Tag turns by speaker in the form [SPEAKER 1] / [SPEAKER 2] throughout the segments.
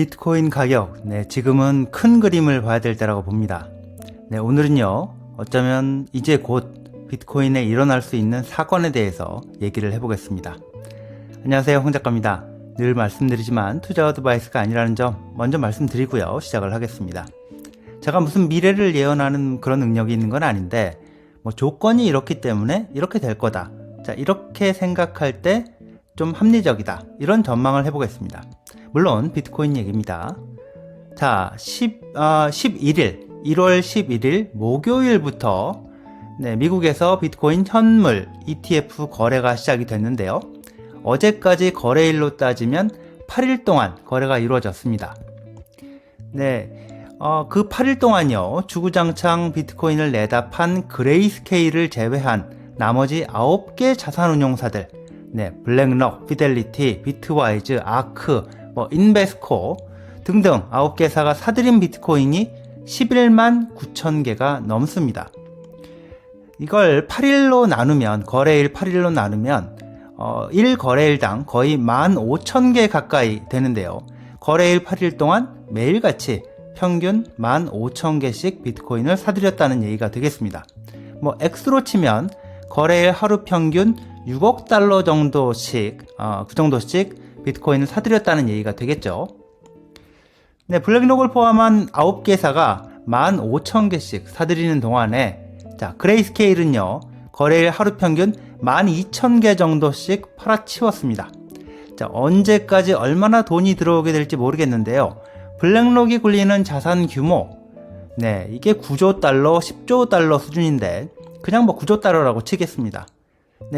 [SPEAKER 1] 비트코인 가격, 지금은 큰 그림을 봐야 될 때라고 봅니다. 오늘은요, 어쩌면 이제 곧 비트코인에 일어날 수 있는 사건에 대해서 얘기를 해보겠습니다. 안녕하세요, 홍 작가입니다. 늘 말씀드리지만 투자 어드바이스가 아니라는 점 먼저 말씀드리고요, 시작을 하겠습니다. 제가 무슨 미래를 예언하는 그런 능력이 있는 건 아닌데, 조건이 이렇기 때문에 이렇게 될 거다. 자, 이렇게 생각할 때 좀 합리적이다. 이런 전망을 해보겠습니다. 물론 비트코인 얘기입니다. 자, 1월 11일 목요일부터 미국에서 비트코인 현물 ETF 거래가 시작이 됐는데요. 어제까지 거래일로 따지면 8일 동안 거래가 이루어졌습니다. 그 8일 동안요, 주구장창 비트코인을 내다 판 그레이스케일을 제외한 나머지 9개 자산운용사들, 블랙록, 피델리티, 비트와이즈, 아크, 인베스코 등등 9개사가 사들인 비트코인이 11만 9천 개가 넘습니다. 이걸 8일로 나누면, 거래일 8일로 나누면 1거래일당 거의 15,000개 가까이 되는데요. 거래일 8일 동안 매일같이 평균 15,000개씩 비트코인을 사들였다는 얘기가 되겠습니다. 액수로 치면 거래일 하루 평균 6억 달러 정도씩, 그 정도씩 비트코인을 사들였다는 얘기가 되겠죠. 블랙록을 포함한 9개사가 15,000개씩 사들이는 동안에, 그레이스케일은요, 거래일 하루 평균 12,000개 정도씩 팔아치웠습니다. 언제까지 얼마나 돈이 들어오게 될지 모르겠는데요. 블랙록이 굴리는 자산 규모, 이게 9조 달러, 10조 달러 수준인데, 그냥 9조 달러라고 치겠습니다.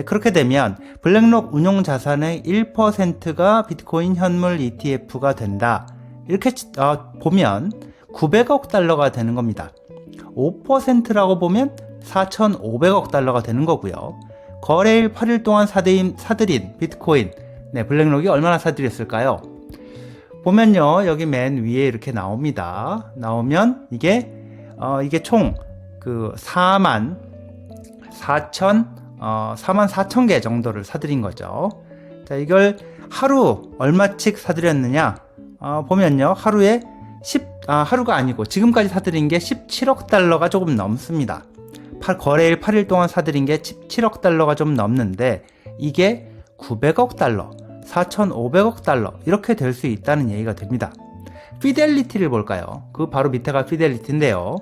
[SPEAKER 1] 그렇게 되면 블랙록 운용 자산의 1%가 비트코인 현물 ETF가 된다. 이렇게 보면 900억 달러가 되는 겁니다. 5%라고 보면 4,500억 달러가 되는 거고요. 거래일 8일 동안 사들인 비트코인, 블랙록이 얼마나 사들였을까요? 보면요, 여기 맨 위에 이렇게 나옵니다. 나오면 이게 총 44,000개 정도를 사들인 거죠. 자, 이걸 하루 얼마씩 사들였느냐? 보면요, 하루가 아니고 지금까지 사들인 게 17억 달러가 조금 넘습니다. 거래일 8일 동안 사들인 게 17억 달러가 좀 넘는데, 이게 900억 달러, 4,500억 달러 이렇게 될 수 있다는 얘기가 됩니다. 피델리티를 볼까요? 그 바로 밑에가 피델리티인데요.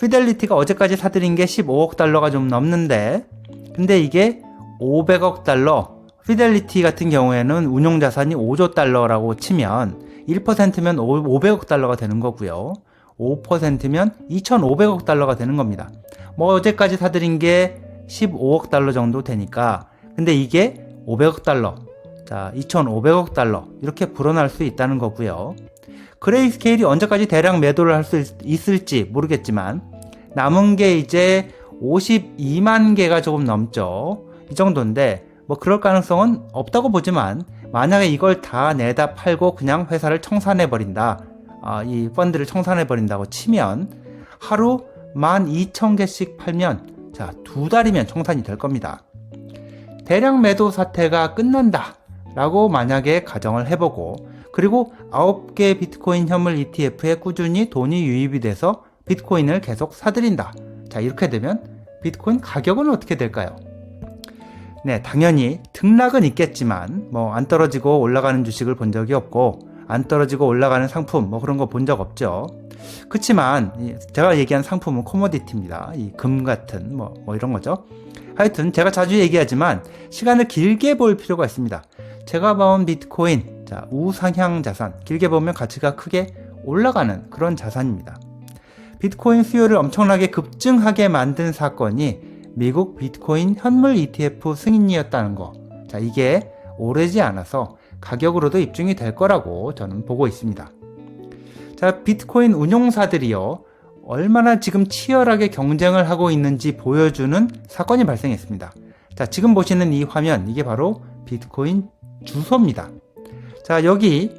[SPEAKER 1] 피델리티가 어제까지 사들인 게 15억 달러가 좀 넘는데, 근데 이게 500억 달러, 피델리티 같은 경우에는 운용자산이 5조 달러라고 치면 1%면 500억 달러가 되는 거고요. 5%면 2,500억 달러가 되는 겁니다. 어제까지 사들인 게 15억 달러 정도 되니까, 근데 이게 500억 달러, 자, 2,500억 달러 이렇게 불어날 수 있다는 거고요. 그레이스케일이 언제까지 대량 매도를 할 수 있을지 모르겠지만, 남은 게 이제 52만 개가 조금 넘죠. 이 정도인데, 그럴 가능성은 없다고 보지만, 만약에 이걸 다 내다 팔고 그냥 회사를 청산해버린다, 이 펀드를 청산해버린다고 치면, 하루 12,000개씩 팔면, 자, 2달이면 청산이 될 겁니다. 대량 매도 사태가 끝난다 라고 만약에 가정을 해보고, 그리고 9개 비트코인 현물 ETF에 꾸준히 돈이 유입이 돼서 비트코인을 계속 사들인다. 자, 이렇게 되면 비트코인 가격은 어떻게 될까요? 당연히 등락은 있겠지만, 안 떨어지고 올라가는 주식을 본 적이 없고, 안 떨어지고 올라가는 상품, 그런 거 본 적 없죠. 그치만, 제가 얘기한 상품은 코모디티입니다. 이 금 같은, 이런 거죠. 하여튼, 제가 자주 얘기하지만, 시간을 길게 볼 필요가 있습니다. 제가 봐온 비트코인, 자, 우상향 자산, 길게 보면 가치가 크게 올라가는 그런 자산입니다. 비트코인 수요를 엄청나게 급증하게 만든 사건이 미국 비트코인 현물 ETF 승인이었다는 거. 자, 이게 오래지 않아서 가격으로도 입증이 될 거라고 저는 보고 있습니다. 자, 비트코인 운용사들이요, 얼마나 지금 치열하게 경쟁을 하고 있는지 보여주는 사건이 발생했습니다. 자, 지금 보시는 이 화면, 이게 바로 비트코인 주소입니다. 자, 여기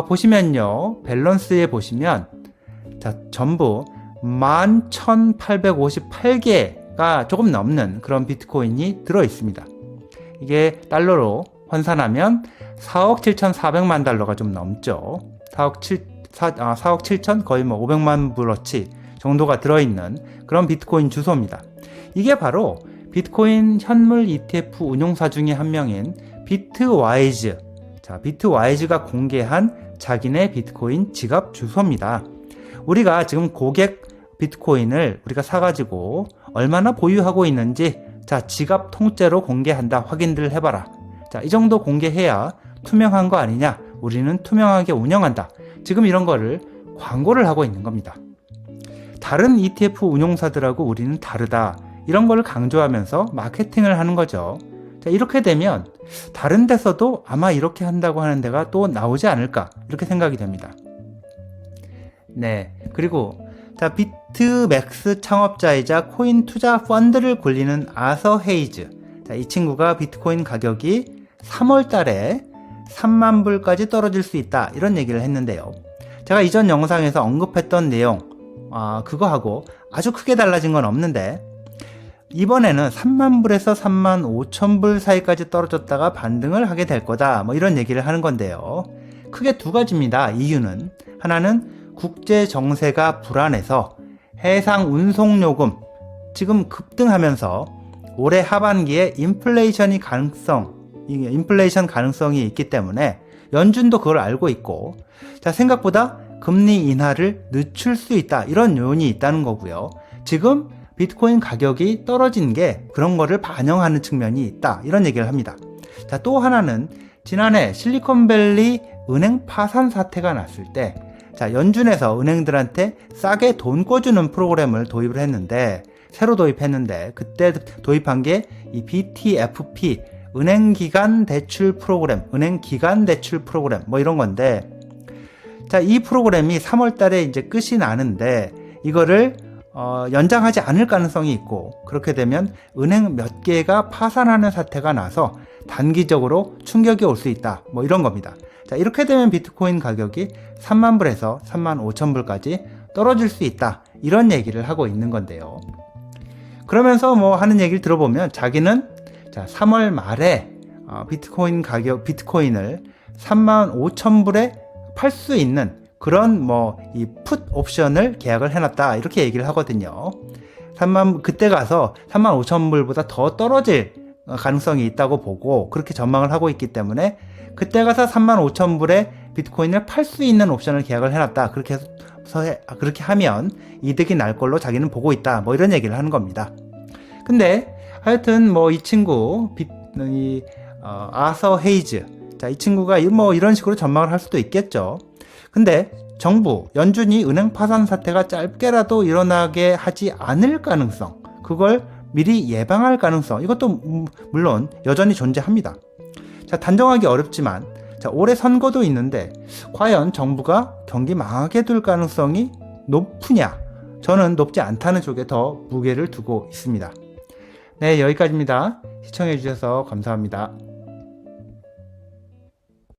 [SPEAKER 1] 보시면요, 밸런스에 보시면, 자, 전부 11,858개가 조금 넘는 그런 비트코인이 들어 있습니다. 이게 달러로 환산하면 4억 7,400만 달러가 좀 넘죠. 4억 7천 거의 뭐 500만 불어치 정도가 들어있는 그런 비트코인 주소입니다. 이게 바로 비트코인 현물 ETF 운용사 중에 한 명인 비트와이즈. 자, 비트와이즈가 공개한 자기네 비트코인 지갑 주소입니다. 우리가 지금 고객 비트코인을 우리가 사가지고 얼마나 보유하고 있는지 자, 지갑 통째로 공개한다. 확인들 해봐라. 자, 이 정도 공개해야 투명한 거 아니냐? 우리는 투명하게 운영한다. 지금 이런 거를 광고를 하고 있는 겁니다. 다른 ETF 운용사들하고 우리는 다르다. 이런 걸 강조하면서 마케팅을 하는 거죠. 자, 이렇게 되면 다른 데서도 아마 이렇게 한다고 하는 데가 또 나오지 않을까 이렇게 생각이 됩니다. 네, 그리고 자, 비트맥스 창업자이자 코인 투자 펀드를 굴리는 아서 헤이즈. 자, 이 친구가 비트코인 가격이 3월 달에 3만 불까지 떨어질 수 있다 이런 얘기를 했는데요. 제가 이전 영상에서 언급했던 내용 그거하고 아주 크게 달라진 건 없는데 이번에는 3만 불에서 3만 5천 불 사이까지 떨어졌다가 반등을 하게 될 거다 뭐 이런 얘기를 하는 건데요. 크게 두 가지입니다. 이유는 하나는 국제 정세가 불안해서 해상 운송 요금 지금 급등하면서 올해 하반기에 인플레이션 가능성이 있기 때문에 연준도 그걸 알고 있고 자, 생각보다 금리 인하를 늦출 수 있다 이런 요인이 있다는 거고요. 지금 비트코인 가격이 떨어진 게 그런 거를 반영하는 측면이 있다 이런 얘기를 합니다. 자, 또 하나는 지난해 실리콘밸리 은행 파산 사태가 났을 때 자, 연준에서 은행들한테 싸게 돈 꿔주는 프로그램을 도입을 했는데 새로 도입했는데 그때 도입한 게 이 BTFP 은행기간 대출 프로그램 뭐 이런 건데 자, 이 프로그램이 3월 달에 이제 끝이 나는데 이거를 연장하지 않을 가능성이 있고 그렇게 되면 은행 몇 개가 파산하는 사태가 나서 단기적으로 충격이 올 수 있다 뭐 이런 겁니다. 자, 이렇게 되면 비트코인 가격이 3만 불에서 3만 5천 불까지 떨어질 수 있다 이런 얘기를 하고 있는 건데요. 그러면서 뭐 하는 얘기를 들어보면 자기는 자, 3월 말에 비트코인을 3만 5천 불에 팔 수 있는 그런 이 풋 옵션을 계약을 해놨다 이렇게 얘기를 하거든요. 그때 가서 3만 5천 불보다 더 떨어질 가능성이 있다고 보고 그렇게 전망을 하고 있기 때문에 그때 가서 3만 5천 불에 비트코인을 팔 수 있는 옵션을 계약을 해놨다. 그렇게 하면 이득이 날 걸로 자기는 보고 있다. 뭐 이런 얘기를 하는 겁니다. 근데 하여튼 이 친구 아서 헤이즈 자, 이 친구가 이런 식으로 전망을 할 수도 있겠죠. 근데 정부, 연준이 은행 파산 사태가 짧게라도 일어나게 하지 않을 가능성, 그걸 미리 예방할 가능성, 이것도 물론 여전히 존재합니다. 자, 단정하기 어렵지만, 자, 올해 선거도 있는데, 과연 정부가 경기 망하게 둘 가능성이 높으냐? 저는 높지 않다는 쪽에 더 무게를 두고 있습니다. 네, 여기까지입니다. 시청해주셔서 감사합니다.